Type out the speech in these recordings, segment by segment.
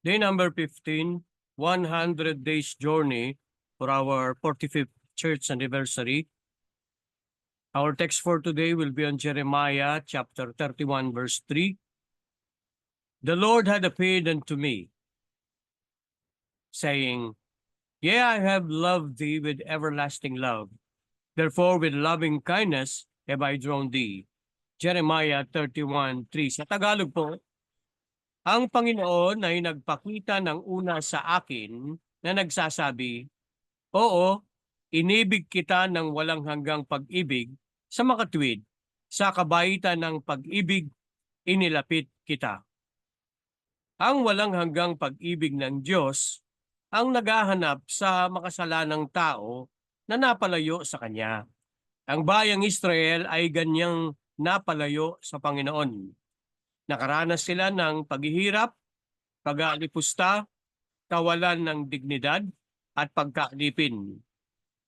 Day number 15, 100 days journey for our 45th church anniversary. Our text for today will be on Jeremiah chapter 31 verse 3. The Lord had appeared unto me, saying, Yea, I have loved thee with everlasting love. Therefore with loving kindness have I drawn thee. Jeremiah 31:3. Sa Tagalog po, ang Panginoon ay nagpakita ng una sa akin na nagsasabi, Oo, inibig kita ng walang hanggang pag-ibig sa makatuwid. Sa kabaitan ng pag-ibig, inilapit kita. Ang walang hanggang pag-ibig ng Diyos ang naghahanap sa makasalanang tao na napalayo sa Kanya. Ang bayang Israel ay ganyang napalayo sa Panginoon. Nakaranas sila ng paghihirap, pag-aalipusta, kawalan ng dignidad at pagkaalipin.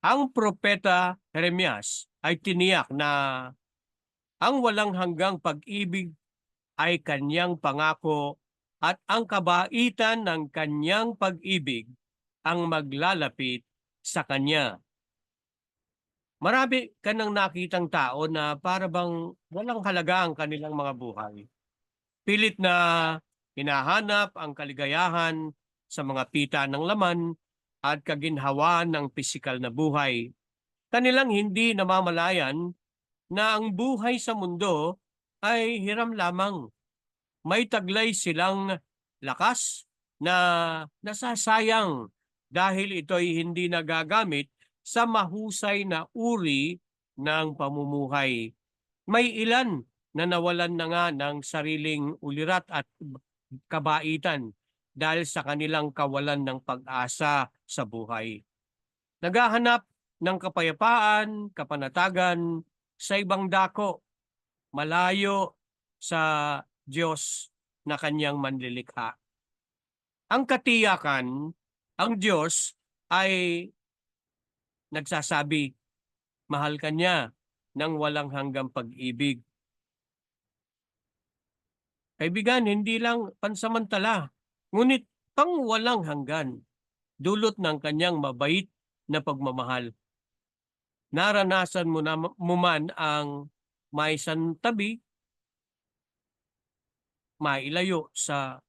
Ang propeta Jeremias ay tiniyak na ang walang hanggang pag-ibig ay kanyang pangako at ang kabaitan ng kanyang pag-ibig ang maglalapit sa kanya. Marami ka nang nakitang tao na para bang walang halaga ang kanilang mga buhay. Pilit na hinahanap ang kaligayahan sa mga pita ng laman at kaginhawaan ng pisikal na buhay. Kanilang hindi namamalayan na ang buhay sa mundo ay hiram lamang. May taglay silang lakas na nasasayang dahil ito'y hindi nagagamit sa mahusay na uri ng pamumuhay. May ilan na nawalan na nga ng sariling ulirat at kabaitan dahil sa kanilang kawalan ng pag-asa sa buhay. Naghahanap ng kapayapaan, kapanatagan sa ibang dako, malayo sa Diyos na kanyang manlilikha. Ang katiyakan, ang Diyos ay nagsasabi, mahal ka niya ng walang hanggang pag-ibig. Kaibigan, hindi lang pansamantala, ngunit pang walang hanggan, dulot ng kanyang mabait na pagmamahal. Naranasan mo man ang maisantabi, mailayo sa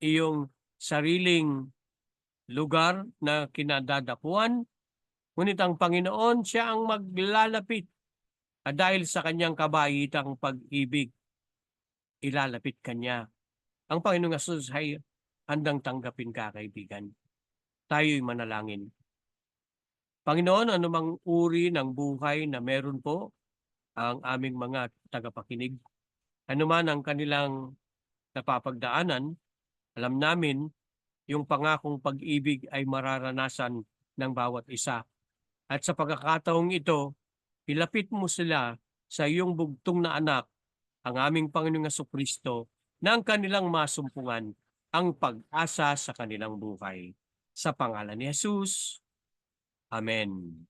iyong sariling lugar na kinadadapuan, ngunit ang Panginoon siya ang maglalapit at dahil sa kanyang kabaitang pag-ibig, ilalapit kanya. Ang Panginoong Jesus ay handang tanggapin ka, kaibigan. Tayo'y manalangin. Panginoon, anumang uri ng buhay na meron po ang aming mga tagapakinig, anuman ang kanilang napapagdaanan, alam namin yung pangakong pag-ibig ay mararanasan ng bawat isa. At sa pagkakataong ito, ilapit mo sila sa iyong bugtong na anak, ang aming Panginoong Jesucristo, na ang kanilang masumpungan ang pag-asa sa kanilang buhay. Sa pangalan ni Jesus, Amen.